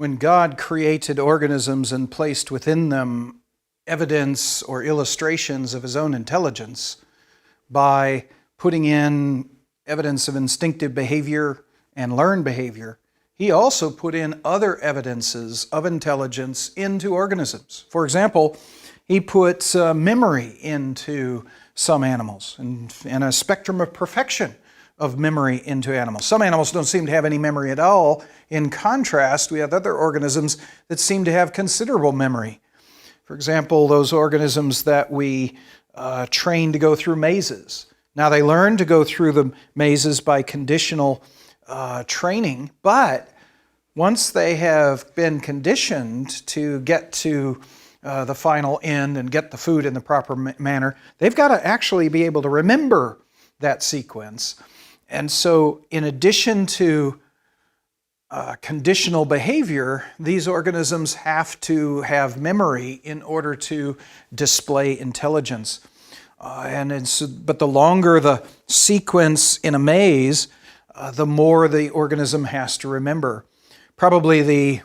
When God created organisms and placed within them evidence or illustrations of his own intelligence by putting in evidence of instinctive behavior and learned behavior, he also put in other evidences of intelligence into organisms. For example, he put memory into some animals and a spectrum of perfection of memory into animals. Some animals don't seem to have any memory at all. In contrast, we have other organisms that seem to have considerable memory. For example, those organisms that we train to go through mazes. Now, they learn to go through the mazes by conditional training, but once they have been conditioned to get to the final end and get the food in the proper manner, they've got to actually be able to remember that sequence. And so, in addition to conditional behavior, these organisms have to have memory in order to display intelligence. But the longer the sequence in a maze, the more the organism has to remember. Probably the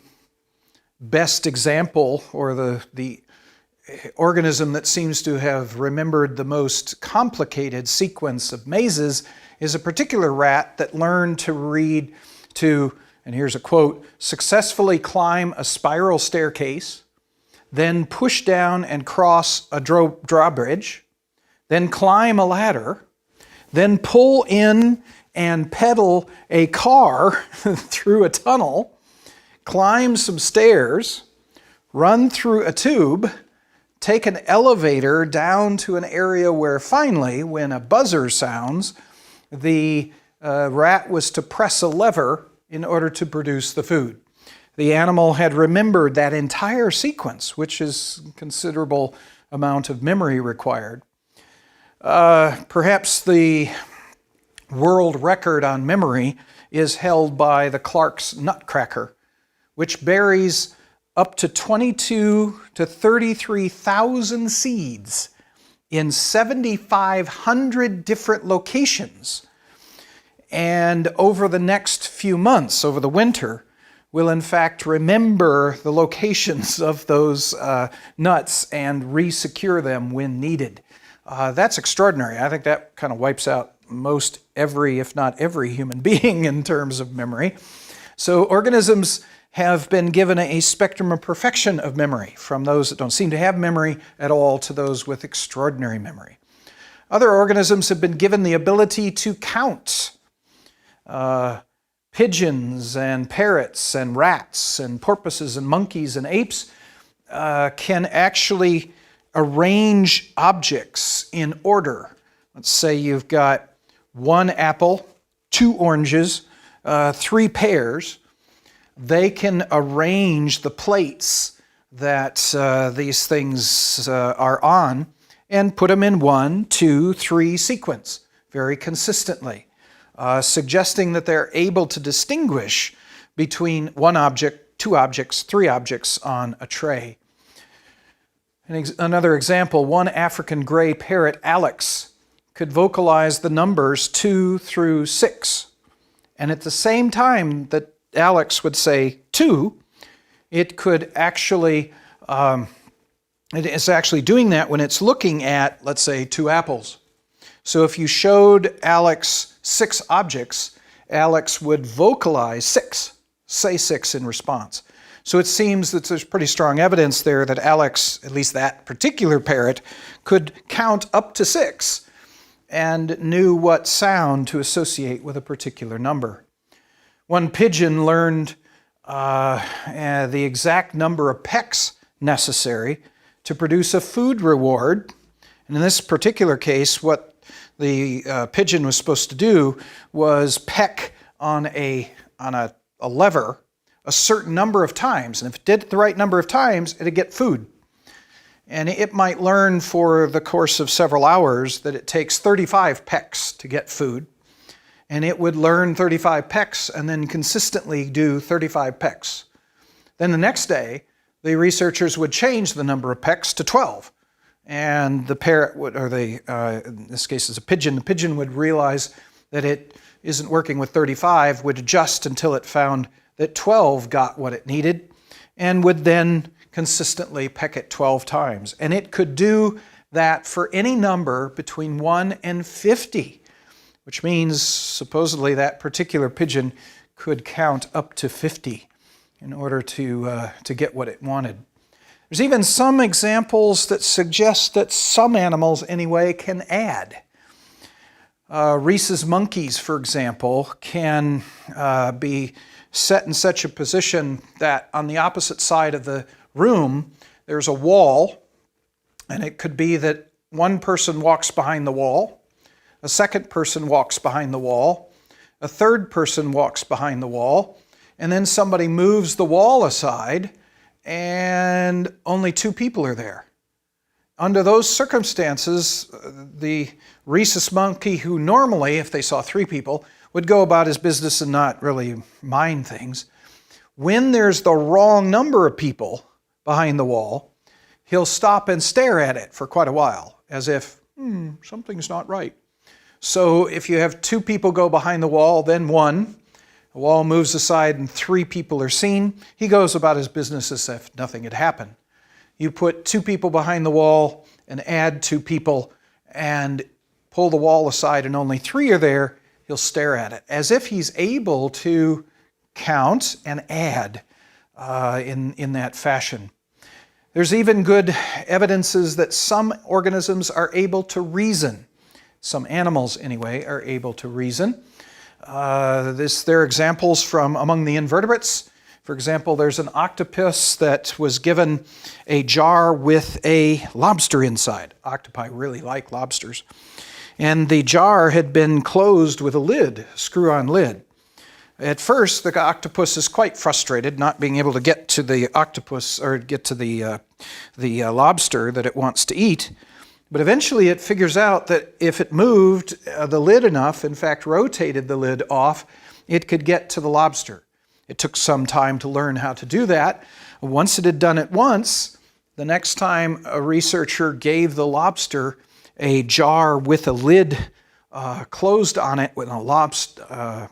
best example, or the organism that seems to have remembered the most complicated sequence of mazes, is a particular rat that learned to read to, and here's a quote, successfully climb a spiral staircase, then push down and cross a drawbridge, then climb a ladder, then pull in and pedal a car through a tunnel, climb some stairs, run through a tube, take an elevator down to an area where finally, when a buzzer sounds, the rat was to press a lever in order to produce the food. The animal had remembered that entire sequence, which is a considerable amount of memory required. Perhaps the world record on memory is held by the Clark's nutcracker, which buries up to 22 to 33,000 seeds in 7,500 different locations. And over the next few months, over the winter, will in fact remember the locations of those nuts and re-secure them when needed. That's extraordinary. I think that kind of wipes out most every, if not every, human being in terms of memory. So organisms have been given a spectrum of perfection of memory, from those that don't seem to have memory at all to those with extraordinary memory. Other organisms have been given the ability to count. Pigeons and parrots and rats and porpoises and monkeys and apes can actually arrange objects in order. Let's say you've got 1 apple, 2 oranges, 3 pears. They can arrange the plates that these things are on and put them in 1, 2, 3 sequence very consistently, suggesting that they're able to distinguish between 1 object, 2 objects, 3 objects on a tray. Another example, 1 African gray parrot, Alex, could vocalize the numbers 2 through 6. And at the same time that Alex would say 2, it could actually, it is actually doing that when it's looking at, let's say, 2 apples. So if you showed Alex 6 objects, Alex would vocalize 6, say 6 in response. So it seems that there's pretty strong evidence there that Alex, at least that particular parrot, could count up to 6 and knew what sound to associate with a particular number. 1 pigeon learned the exact number of pecks necessary to produce a food reward. And in this particular case, what the pigeon was supposed to do was peck on a lever a certain number of times. And if it did it the right number of times, it'd get food. And it might learn for the course of several hours that it takes 35 pecks to get food. And it would learn 35 pecks and then consistently do 35 pecks. Then the next day, the researchers would change the number of pecks to 12. And the parrot would, or in this case it's a pigeon, the pigeon would realize that it isn't working with 35, would adjust until it found that 12 got what it needed and would then consistently peck it 12 times. And it could do that for any number between 1 and 50, which means supposedly that particular pigeon could count up to 50 in order to get what it wanted. There's even some examples that suggest that some animals, anyway, can add. Rhesus monkeys, for example, can be set in such a position that on the opposite side of the room there's a wall, and it could be that one person walks behind the wall, a second person walks behind the wall, a third person walks behind the wall, and then somebody moves the wall aside and only 2 people are there. Under those circumstances, the rhesus monkey, who normally, if they saw 3 people, would go about his business and not really mind things, when there's the wrong number of people behind the wall, he'll stop and stare at it for quite a while, as if, something's not right. So if you have 2 people go behind the wall, then 1, the wall moves aside and 3 people are seen, he goes about his business as if nothing had happened. You put 2 people behind the wall and add 2 people and pull the wall aside and only 3 are there, he'll stare at it as if he's able to count and add in that fashion. There's even good evidences that some organisms are able to reason. Some animals, anyway, are able to reason. There are examples from among the invertebrates. For example, there's an octopus that was given a jar with a lobster inside. Octopi really like lobsters. And the jar had been closed with a lid, screw-on lid. At first, the octopus is quite frustrated not being able to get to the octopus or get to the lobster that it wants to eat. But eventually it figures out that if it moved the lid enough, in fact rotated the lid off, it could get to the lobster. It took some time to learn how to do that. Once it had done it once, the next time a researcher gave the lobster a jar with a lid closed on it with a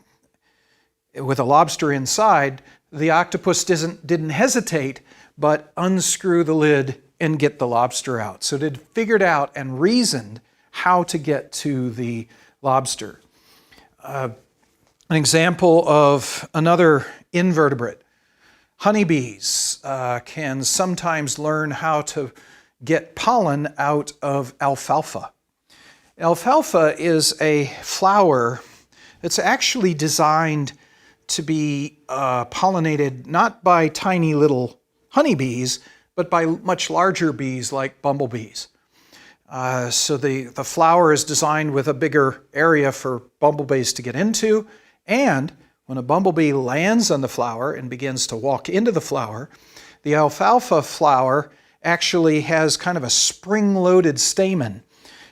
lobster inside, the octopus didn't hesitate but unscrew the lid and get the lobster out. So it had figured out and reasoned how to get to the lobster. An example of another invertebrate, honeybees can sometimes learn how to get pollen out of alfalfa. Alfalfa is a flower that's actually designed to be pollinated not by tiny little honeybees, but by much larger bees like bumblebees. So the flower is designed with a bigger area for bumblebees to get into, and when a bumblebee lands on the flower and begins to walk into the flower, the alfalfa flower actually has kind of a spring-loaded stamen.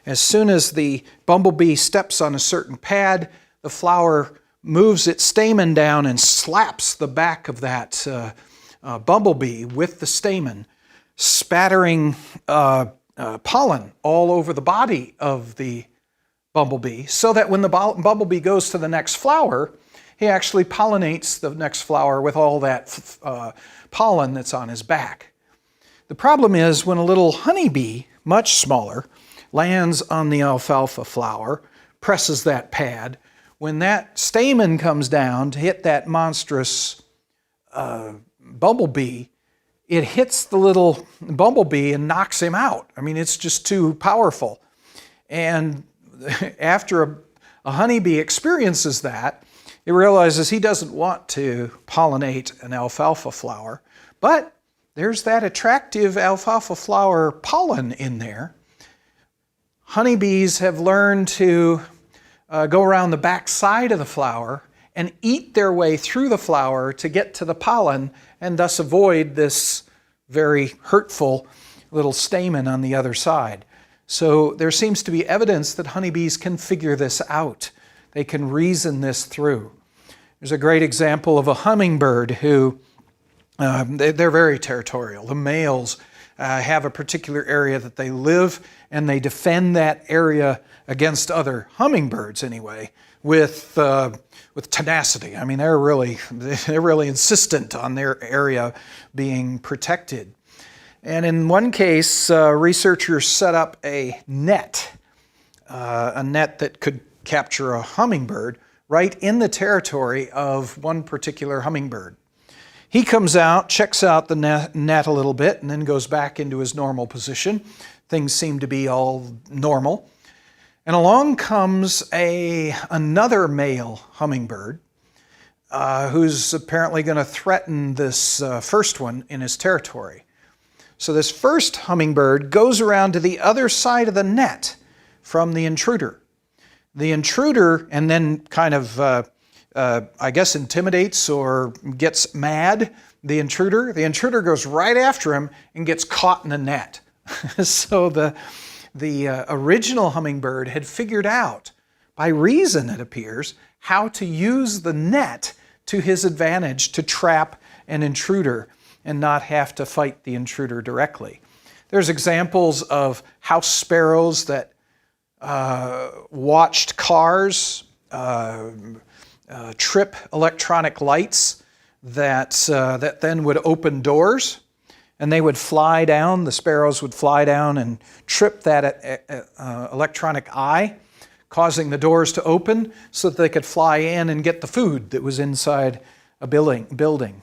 As soon as the bumblebee steps on a certain pad, the flower moves its stamen down and slaps the back of that bumblebee with the stamen, spattering pollen all over the body of the bumblebee, so that when the bumblebee goes to the next flower, he actually pollinates the next flower with all that pollen that's on his back. The problem is when a little honeybee, much smaller, lands on the alfalfa flower, presses that pad, when that stamen comes down to hit that monstrous bumblebee, it hits the little bumblebee and knocks him out. I mean, it's just too powerful. And after a honeybee experiences that, it realizes he doesn't want to pollinate an alfalfa flower, but there's that attractive alfalfa flower pollen in there. Honeybees have learned to go around the back side of the flower and eat their way through the flower to get to the pollen and thus avoid this very hurtful little stamen on the other side. So there seems to be evidence that honeybees can figure this out. They can reason this through. There's a great example of a hummingbird who, they're very territorial. The males have a particular area that they live, and they defend that area against other hummingbirds anyway with tenacity. I mean, they're really insistent on their area being protected. And in one case, researchers set up a net that could capture a hummingbird right in the territory of one particular hummingbird. He comes out, checks out the net a little bit, and then goes back into his normal position. Things seem to be all normal. And along comes another male hummingbird who's apparently going to threaten this first one in his territory. So this first hummingbird goes around to the other side of the net from the intruder. The intruder, and then kind of I guess intimidates or gets mad the intruder. The intruder goes right after him and gets caught in the net. So the original hummingbird had figured out, by reason it appears, how to use the net to his advantage to trap an intruder and not have to fight the intruder directly. There's examples of house sparrows that watched cars trip electronic lights that then would open doors, and they would fly down. The sparrows would fly down and trip that electronic eye, causing the doors to open so that they could fly in and get the food that was inside a building.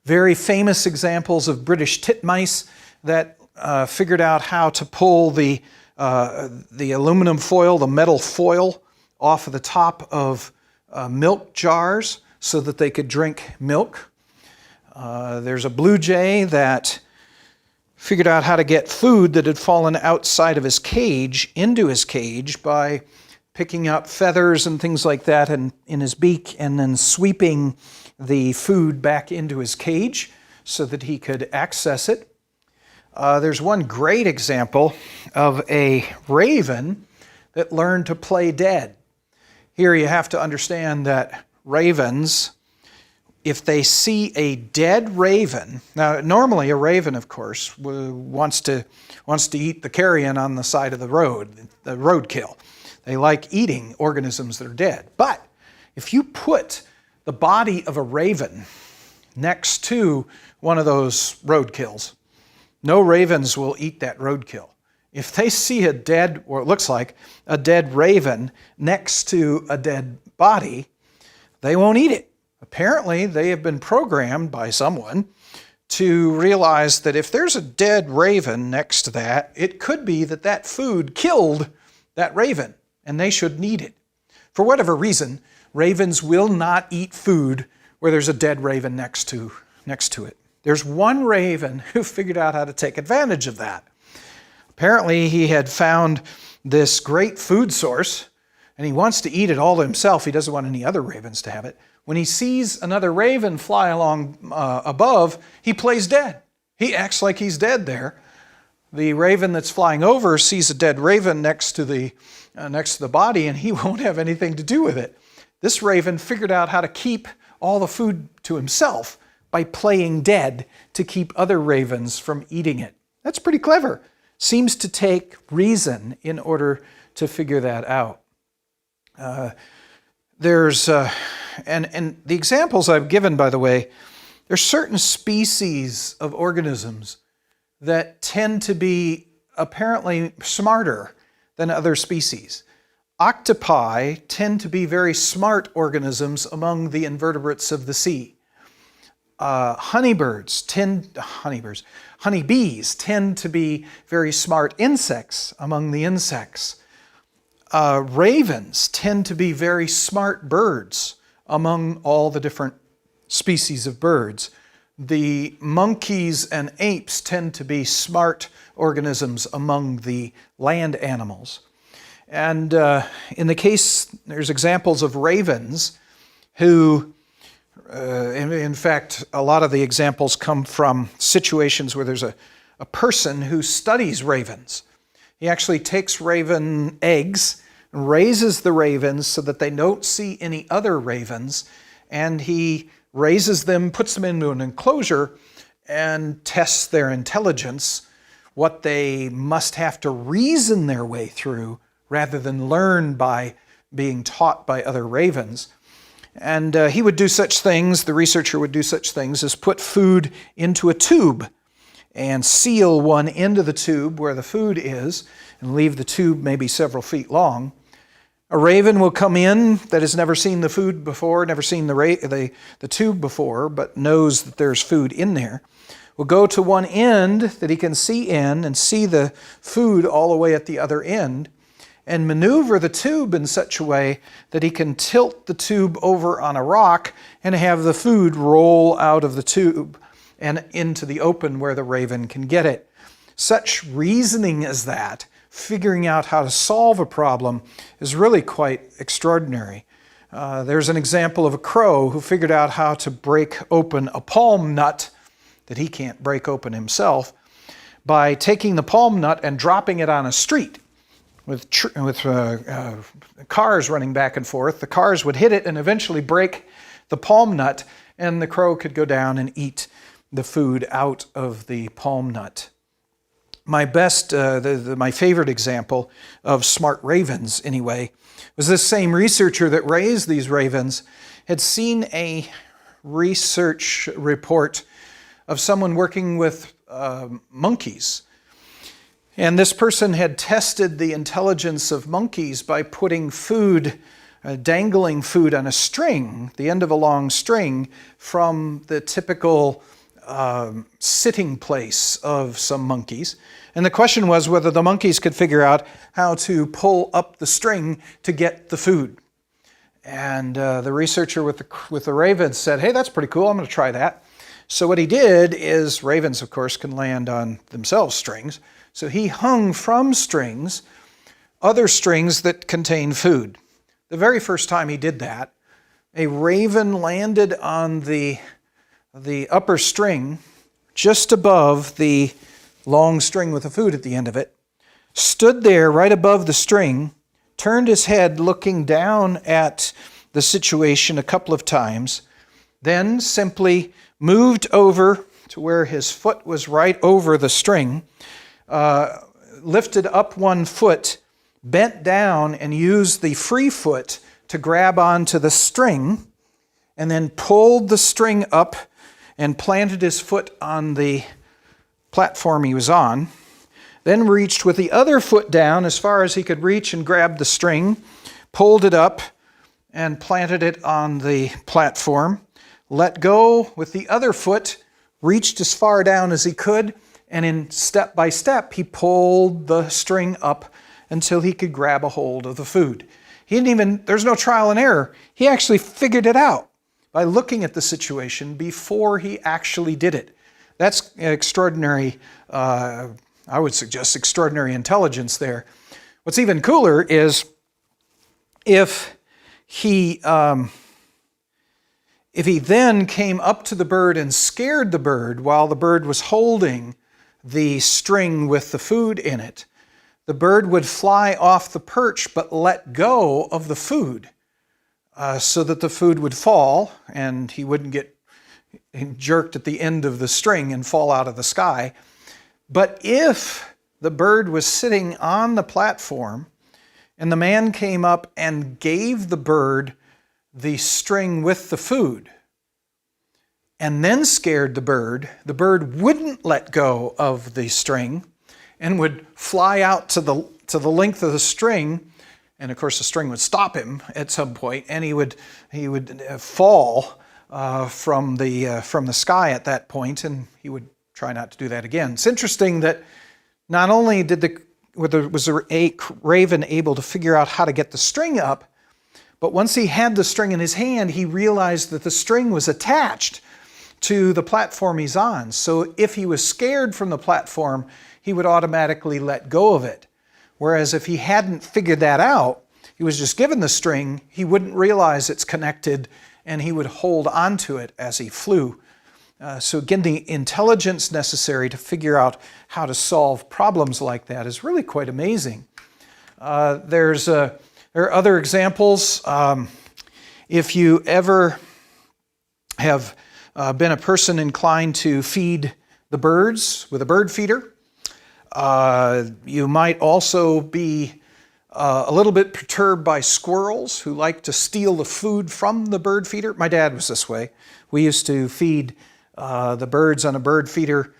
Very famous examples of British titmice that figured out how to pull the aluminum foil, the metal foil, off of the top of milk jars so that they could drink milk. There's a blue jay that figured out how to get food that had fallen outside of his cage into his cage by picking up feathers and things like that in his beak and then sweeping the food back into his cage so that he could access it. There's one great example of a raven that learned to play dead. Here you have to understand that ravens, if they see a dead raven, now normally a raven, of course, wants to eat the carrion on the side of the roadkill. They like eating organisms that are dead. But if you put the body of a raven next to one of those roadkills, no ravens will eat that roadkill. If they see a dead, or it looks like a dead raven next to a dead body, they won't eat it. Apparently, they have been programmed by someone to realize that if there's a dead raven next to that, it could be that that food killed that raven, and they shouldn't eat it. For whatever reason, ravens will not eat food where there's a dead raven next to it. There's one raven who figured out how to take advantage of that. Apparently, he had found this great food source, and he wants to eat it all himself. He doesn't want any other ravens to have it. When he sees another raven fly along above, he plays dead. He acts like he's dead there. The raven that's flying over sees a dead raven next to the body, and he won't have anything to do with it. This raven figured out how to keep all the food to himself by playing dead to keep other ravens from eating it. That's pretty clever. Seems to take reason in order to figure that out. And the examples I've given, by the way, there's certain species of organisms that tend to be apparently smarter than other species. Octopi tend to be very smart organisms among the invertebrates of the sea. Honeybees tend to be very smart insects among the insects. Ravens tend to be very smart birds among all the different species of birds. The monkeys and apes tend to be smart organisms among the land animals. And in the case, there's examples of ravens who in fact, a lot of the examples come from situations where there's a person who studies ravens. He actually takes raven eggs, raises the ravens so that they don't see any other ravens, and he raises them, puts them into an enclosure, and tests their intelligence, what they must have to reason their way through rather than learn by being taught by other ravens. And he would do such things, the researcher would do such things as put food into a tube and seal one end of the tube where the food is and leave the tube maybe several feet long. A raven will come in that has never seen the food before, never seen the tube before, but knows that there's food in there. Will go to one end that he can see in and see the food all the way at the other end and maneuver the tube in such a way that he can tilt the tube over on a rock and have the food roll out of the tube and into the open where the raven can get it. Such reasoning as that, figuring out how to solve a problem, is really quite extraordinary. There's an example of a crow who figured out how to break open a palm nut that he can't break open himself by taking the palm nut and dropping it on a street with cars running back and forth. The cars would hit it and eventually break the palm nut, and the crow could go down and eat the food out of the palm nut. My my favorite example of smart ravens, anyway, was this same researcher that raised these ravens had seen a research report of someone working with monkeys. And this person had tested the intelligence of monkeys by putting food, dangling food on a string, the end of a long string, from the typical sitting place of some monkeys. And the question was whether the monkeys could figure out how to pull up the string to get the food. And the researcher with the ravens said, "Hey, that's pretty cool. I'm going to try that." So what he did is, ravens, of course, can land on themselves strings. So he hung from strings other strings that contain food. The very first time he did that, a raven landed on the upper string just above the long string with the food at the end of it, stood there right above the string, turned his head looking down at the situation a couple of times, then simply moved over to where his foot was right over the string, lifted up one foot, bent down and used the free foot to grab onto the string, and then pulled the string up and planted his foot on the platform he was on, then reached with the other foot down as far as he could reach and grabbed the string, pulled it up and planted it on the platform, let go with the other foot, reached as far down as he could, and in step by step, he pulled the string up until he could grab a hold of the food. There's no trial and error. He actually figured it out by looking at the situation before he actually did it. That's extraordinary, I would suggest extraordinary intelligence there. What's even cooler is if he then came up to the bird and scared the bird while the bird was holding the string with the food in it, the bird would fly off the perch but let go of the food so that the food would fall and he wouldn't get jerked at the end of the string and fall out of the sky. But if the bird was sitting on the platform and the man came up and gave the bird the string with the food and then scared the bird wouldn't let go of the string and would fly out to the length of the string, and of course the string would stop him at some point, and he would fall from the sky at that point, and he would try not to do that again. It's interesting that not only was a raven able to figure out how to get the string up, but once he had the string in his hand, he realized that the string was attached to the platform he's on. So if he was scared from the platform, he would automatically let go of it. Whereas if he hadn't figured that out, he was just given the string, he wouldn't realize it's connected and he would hold onto it as he flew. So again, the intelligence necessary to figure out how to solve problems like that is really quite amazing. There are other examples. If you ever have been a person inclined to feed the birds with a bird feeder. You might also be a little bit perturbed by squirrels who like to steal the food from the bird feeder. My dad was this way. We used to feed the birds on a bird feeder,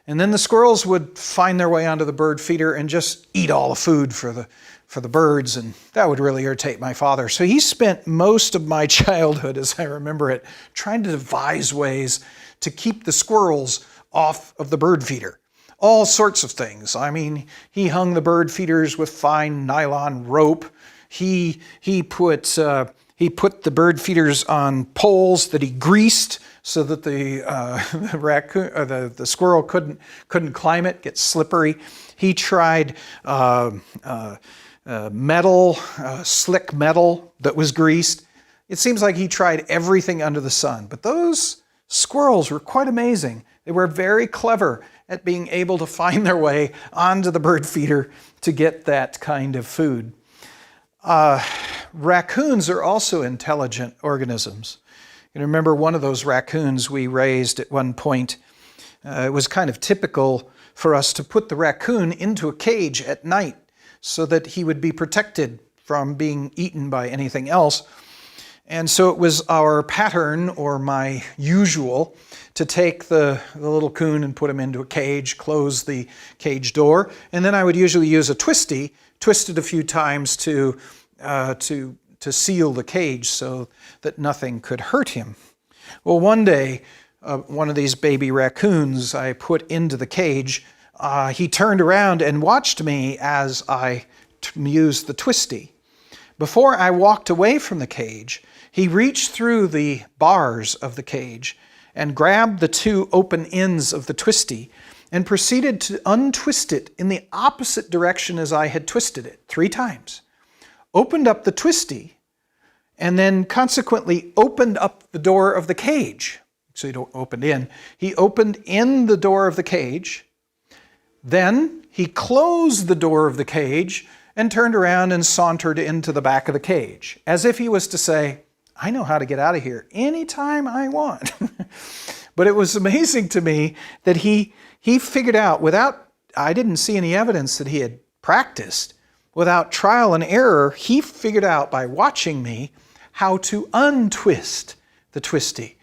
and then the squirrels would find their way onto the bird feeder and just eat all the food for the birds, and that would really irritate my father. So he spent most of my childhood, as I remember it, trying to devise ways to keep the squirrels off of the bird feeder. All sorts of things. I mean, he hung the bird feeders with fine nylon rope. He put the bird feeders on poles that he greased so that the raccoon or the squirrel couldn't climb it, get slippery. He tried metal, slick metal that was greased. It seems like he tried everything under the sun. But those squirrels were quite amazing. They were very clever at being able to find their way onto the bird feeder to get that kind of food. Raccoons are also intelligent organisms. You remember one of those raccoons we raised at one point. It was kind of typical for us to put the raccoon into a cage at night so that he would be protected from being eaten by anything else. And so it was our pattern, or my usual, to take the little coon and put him into a cage, close the cage door, and then I would usually use a twisty, twist it a few times to seal the cage so that nothing could hurt him. Well, one day, one of these baby raccoons I put into the cage, he turned around and watched me as I used the twisty. Before I walked away from the cage, he reached through the bars of the cage and grabbed the two open ends of the twisty and proceeded to untwist it in the opposite direction as I had twisted it 3 times. Opened up the twisty and then consequently opened up the door of the cage. So he opened in. He opened in the door of the cage. Then he closed the door of the cage and turned around and sauntered into the back of the cage, as if he was to say, I know how to get out of here anytime I want. But it was amazing to me that he figured out, I didn't see any evidence that he had practiced, without trial and error, he figured out by watching me how to untwist the twisty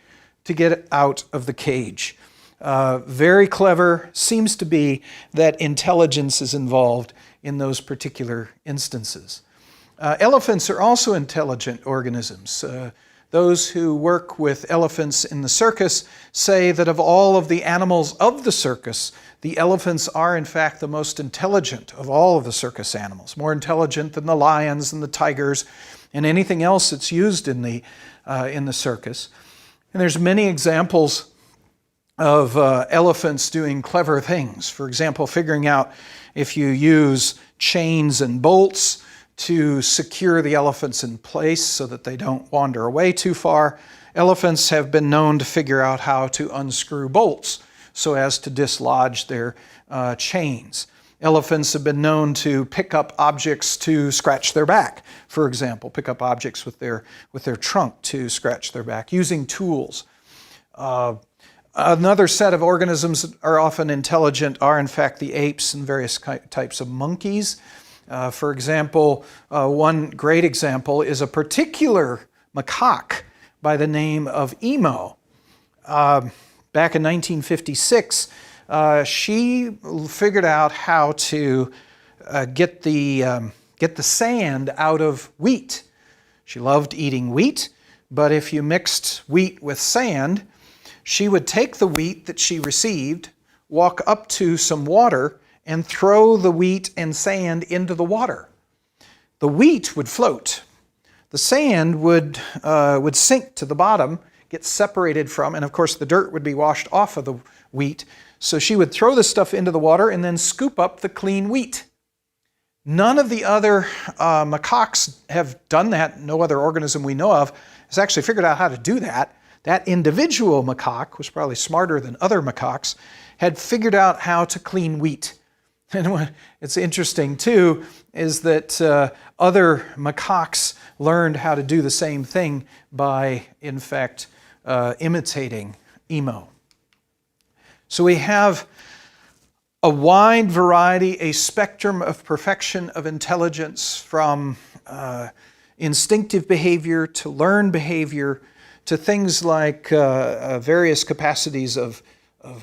to get out of the cage. Very clever. Seems to be that intelligence is involved in those particular instances. Elephants are also intelligent organisms. Those who work with elephants in the circus say that of all of the animals of the circus, the elephants are in fact the most intelligent of all of the circus animals, more intelligent than the lions and the tigers and anything else that's used in the circus. And there's many examples of elephants doing clever things. For example, figuring out if you use chains and bolts to secure the elephants in place so that they don't wander away too far. Elephants have been known to figure out how to unscrew bolts so as to dislodge their chains. Elephants have been known to pick up objects to scratch their back, for example, pick up objects with their trunk to scratch their back, using tools. Another set of organisms that are often intelligent are in fact the apes and various types of monkeys. For example, one great example is a particular macaque by the name of Emo. Back in 1956, she figured out how to get the sand out of wheat. She loved eating wheat, but if you mixed wheat with sand, she would take the wheat that she received, walk up to some water, and throw the wheat and sand into the water. The wheat would float. The sand would sink to the bottom, get separated from, and of course the dirt would be washed off of the wheat. So she would throw the stuff into the water and then scoop up the clean wheat. None of the other macaques have done that. No other organism we know of has actually figured out how to do that. That individual macaque was probably smarter than other macaques, had figured out how to clean wheat. And what it's interesting too is that other macaques learned how to do the same thing by, in fact, imitating emo. So we have a wide variety, a spectrum of perfection of intelligence, from instinctive behavior to learned behavior to things like various capacities of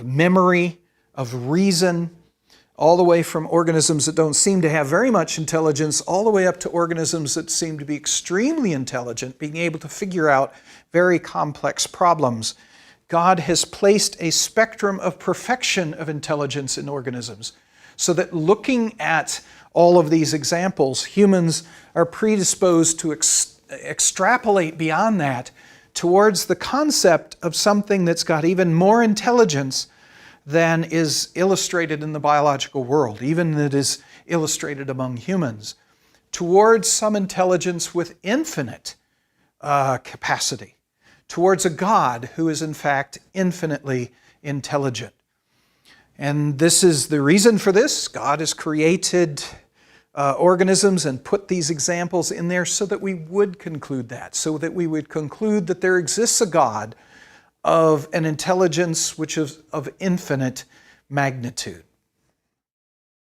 memory, of reason, all the way from organisms that don't seem to have very much intelligence, all the way up to organisms that seem to be extremely intelligent, being able to figure out very complex problems. God has placed a spectrum of perfection of intelligence in organisms, so that looking at all of these examples, humans are predisposed to extrapolate beyond that towards the concept of something that's got even more intelligence than is illustrated in the biological world, even that is illustrated among humans, towards some intelligence with infinite capacity, towards a God who is in fact infinitely intelligent. And this is the reason for this. God has created organisms and put these examples in there so that we would conclude that, so that we would conclude that there exists a God of an intelligence which is of infinite magnitude.